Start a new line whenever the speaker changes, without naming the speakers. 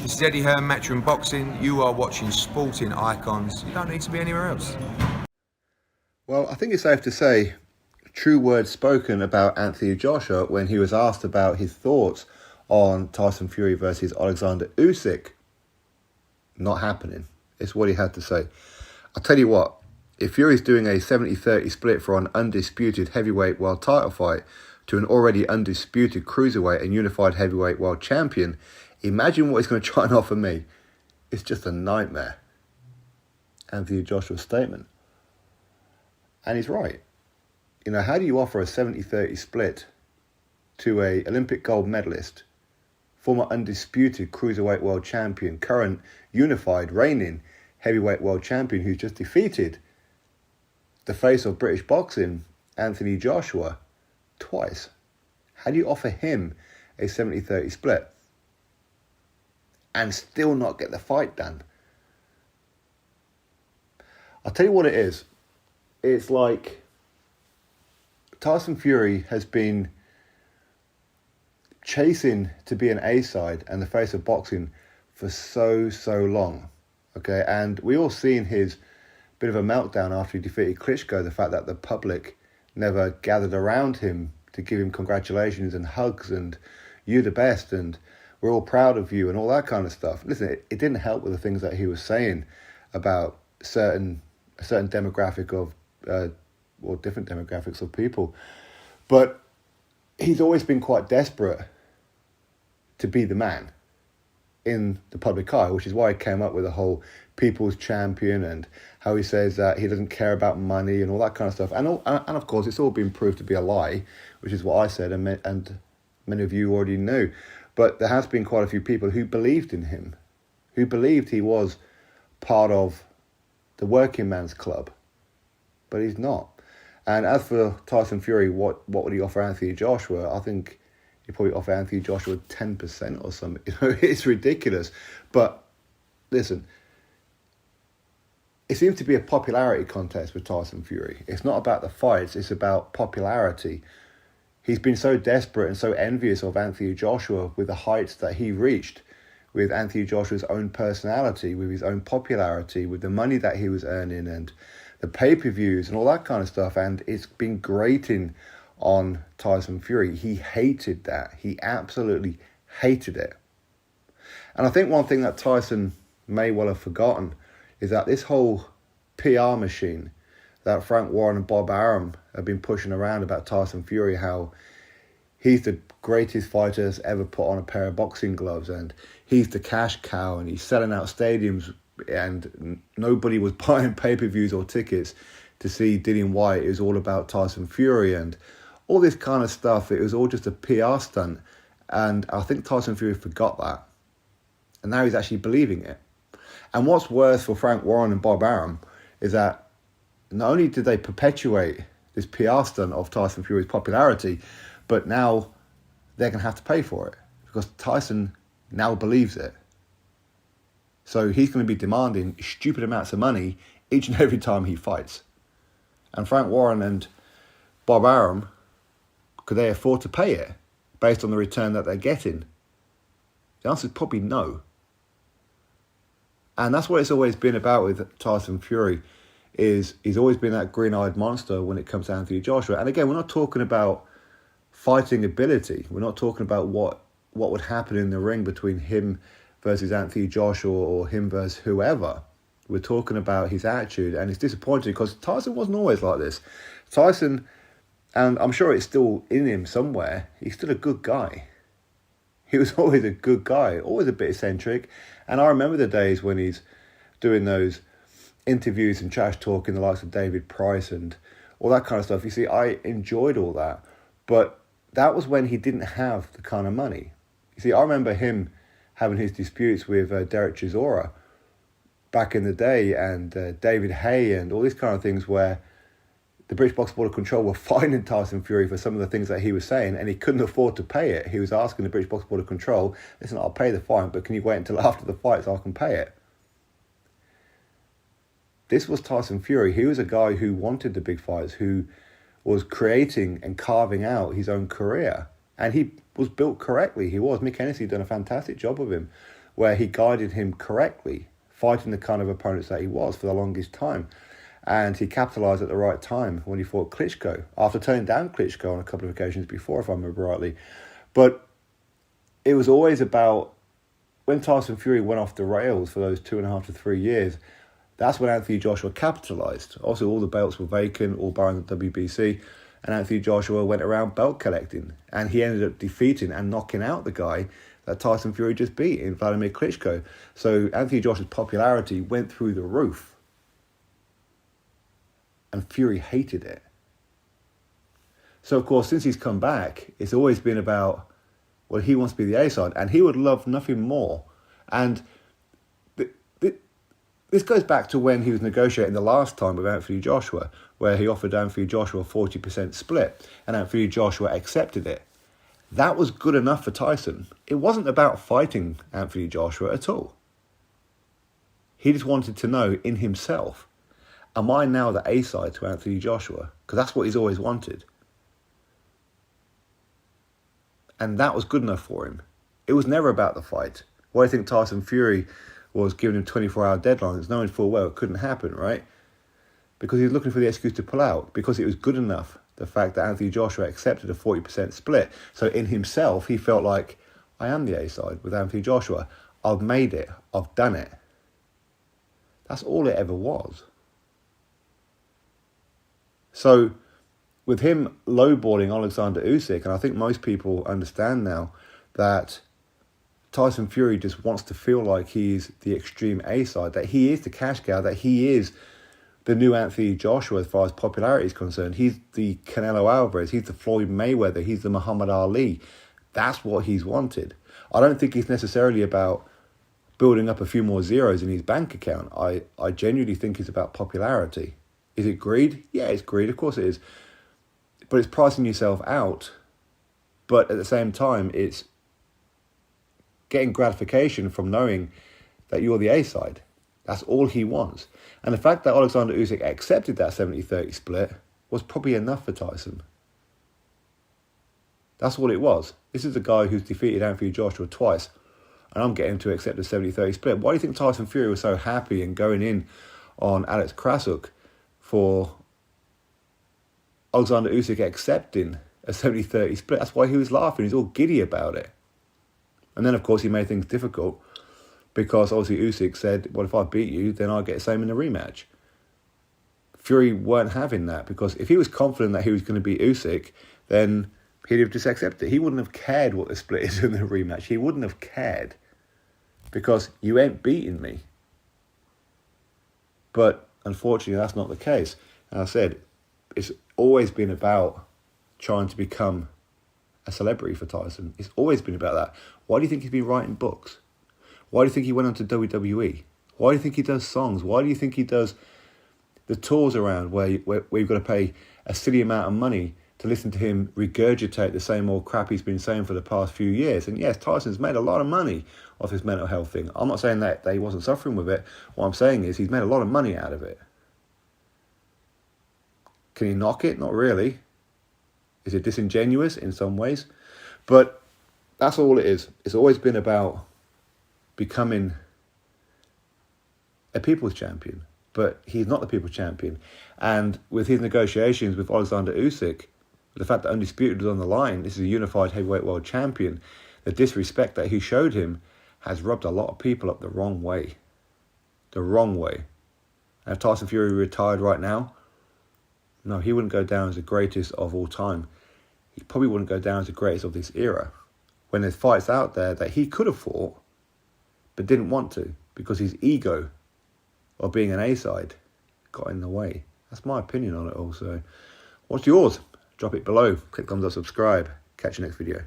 This is Eddie Hearn, Matchroom Boxing. You are watching Sporting Icons. You don't need to be anywhere else.
Well, I think it's safe to say true words spoken about Anthony Joshua when he was asked about his thoughts on Tyson Fury versus Oleksandr Usyk. Not happening. It's what he had to say. I'll tell you what, if Fury's doing a 70-30 split for an undisputed heavyweight world title fight to an already undisputed cruiserweight and unified heavyweight world champion, imagine what he's going to try and offer me. It's just a nightmare. Anthony Joshua's statement. And he's right. You know, how do you offer a 70-30 split to a Olympic gold medalist, former undisputed cruiserweight world champion, current unified reigning heavyweight world champion who's just defeated the face of British boxing, Anthony Joshua, twice? How do you offer him a 70-30 split and still not get the fight done? I'll tell you what it is. It's like Tyson Fury has been chasing to be an A-side and the face of boxing for so long. Okay, and we all seen his bit of a meltdown after he defeated Klitschko, the fact that the public never gathered around him to give him congratulations and hugs and you the best and we're all proud of you and all that kind of stuff. Listen, it didn't help with the things that he was saying about a certain demographic of or different demographics of people. But he's always been quite desperate to be the man in the public eye, which is why he came up with the whole people's champion and how he says that he doesn't care about money and all that kind of stuff. And of course, it's all been proved to be a lie, which is what I said and many of you already knew. But there has been quite a few people who believed in him, who believed he was part of the working man's club, but he's not. And as for Tyson Fury, what would he offer Anthony Joshua? I think he'd probably offer Anthony Joshua 10% or something. You know, it's ridiculous. But listen, it seems to be a popularity contest with Tyson Fury. It's not about the fights, it's about popularity. He's been so desperate and so envious of Anthony Joshua with the heights that he reached, with Anthony Joshua's own personality, with his own popularity, with the money that he was earning and the pay-per-views and all that kind of stuff. And it's been grating on Tyson Fury. He hated that. He absolutely hated it. And I think one thing that Tyson may well have forgotten is that this whole PR machine that Frank Warren and Bob Arum have been pushing around about Tyson Fury, how he's the greatest fighter that's ever put on a pair of boxing gloves and he's the cash cow and he's selling out stadiums and nobody was buying pay-per-views or tickets to see Dillian Whyte. It was all about Tyson Fury and all this kind of stuff. It was all just a PR stunt. And I think Tyson Fury forgot that. And now he's actually believing it. And what's worse for Frank Warren and Bob Arum is that not only did they perpetuate this PR stunt of Tyson Fury's popularity, but now they're going to have to pay for it because Tyson now believes it. So he's going to be demanding stupid amounts of money each and every time he fights. And Frank Warren and Bob Arum, could they afford to pay it based on the return that they're getting? The answer is probably no. And that's what it's always been about with Tyson Fury, is he's always been that green-eyed monster when it comes to Anthony Joshua. And again, we're not talking about fighting ability. We're not talking about what would happen in the ring between him versus Anthony Joshua or him versus whoever. We're talking about his attitude, and it's disappointing because Tyson wasn't always like this. Tyson, and I'm sure it's still in him somewhere, he's still a good guy. He was always a good guy, always a bit eccentric. And I remember the days when he's doing those interviews and trash talking the likes of David Price and all that kind of stuff. You see, I enjoyed all that, but that was when he didn't have the kind of money. You see, I remember him having his disputes with Derek Chisora back in the day and David Hay and all these kind of things where the British Box Board of Control were fining Tyson Fury for some of the things that he was saying and he couldn't afford to pay it. He was asking the British Box Board of Control, listen, I'll pay the fine, but can you wait until after the fight so I can pay it? This was Tyson Fury. He was a guy who wanted the big fights, who was creating and carving out his own career. And he was built correctly. He was. Mick Hennessy done a fantastic job of him where he guided him correctly, fighting the kind of opponents that he was for the longest time. And he capitalised at the right time when he fought Klitschko, after turning down Klitschko on a couple of occasions before, if I remember rightly. But it was always about, when Tyson Fury went off the rails for those 2.5 to 3 years, that's when Anthony Joshua capitalised. Also, all the belts were vacant, all barring the WBC, and Anthony Joshua went around belt collecting. And he ended up defeating and knocking out the guy that Tyson Fury just beat in Vladimir Klitschko. So Anthony Joshua's popularity went through the roof. And Fury hated it. So, of course, since he's come back, it's always been about, well, he wants to be the A-side, and he would love nothing more. And this goes back to when he was negotiating the last time with Anthony Joshua, where he offered Anthony Joshua a 40% split, and Anthony Joshua accepted it. That was good enough for Tyson. It wasn't about fighting Anthony Joshua at all. He just wanted to know in himself, am I now the A-side to Anthony Joshua? Because that's what he's always wanted. And that was good enough for him. It was never about the fight. Why do you think Tyson Fury was giving him 24-hour deadlines, knowing full well it couldn't happen, right? Because he was looking for the excuse to pull out, because it was good enough, the fact that Anthony Joshua accepted a 40% split. So in himself, he felt like, I am the A-side with Anthony Joshua. I've made it. I've done it. That's all it ever was. So with him lowballing Oleksandr Usyk, and I think most people understand now that Tyson Fury just wants to feel like he's the extreme A-side, that he is the cash cow, that he is the new Anthony Joshua as far as popularity is concerned. He's the Canelo Alvarez, he's the Floyd Mayweather, he's the Muhammad Ali. That's what he's wanted. I don't think it's necessarily about building up a few more zeros in his bank account. I genuinely think it's about popularity. Is it greed? Yeah, it's greed, of course it is. But it's pricing yourself out. But at the same time, it's getting gratification from knowing that you're the A-side. That's all he wants. And the fact that Oleksandr Usyk accepted that 70-30 split was probably enough for Tyson. That's what it was. This is a guy who's defeated Anthony Joshua twice, and I'm getting him to accept a 70-30 split. Why do you think Tyson Fury was so happy and going in on Alex Krasuk for Oleksandr Usyk accepting a 70-30 split? That's why he was laughing. He's all giddy about it. And then, of course, he made things difficult because obviously Usyk said, well, if I beat you, then I'll get the same in the rematch. Fury weren't having that, because if he was confident that he was going to beat Usyk, then he'd have just accepted it. He wouldn't have cared what the split is in the rematch. He wouldn't have cared, because you ain't beating me. But unfortunately, that's not the case. And I said, it's always been about trying to become a celebrity for Tyson. It's always been about that. Why do you think he's been writing books? Why do you think he went on to WWE? Why do you think he does songs? Why do you think he does the tours around where you've got to pay a silly amount of money to listen to him regurgitate the same old crap he's been saying for the past few years? And yes, Tyson's made a lot of money off his mental health thing. I'm not saying that he wasn't suffering with it. What I'm saying is he's made a lot of money out of it. Can he knock it? Not really. Is it disingenuous in some ways? But that's all it is. It's always been about becoming a people's champion. But he's not the people's champion. And with his negotiations with Oleksandr Usyk, the fact that Undisputed was on the line, this is a unified heavyweight world champion, the disrespect that he showed him has rubbed a lot of people up the wrong way. The wrong way. And if Tyson Fury retired right now, no, he wouldn't go down as the greatest of all time. He probably wouldn't go down as the greatest of this era. When there's fights out there that he could have fought, but didn't want to, because his ego of being an A-side got in the way. That's my opinion on it all. So what's yours? Drop it below. Click thumbs up, subscribe. Catch you next video.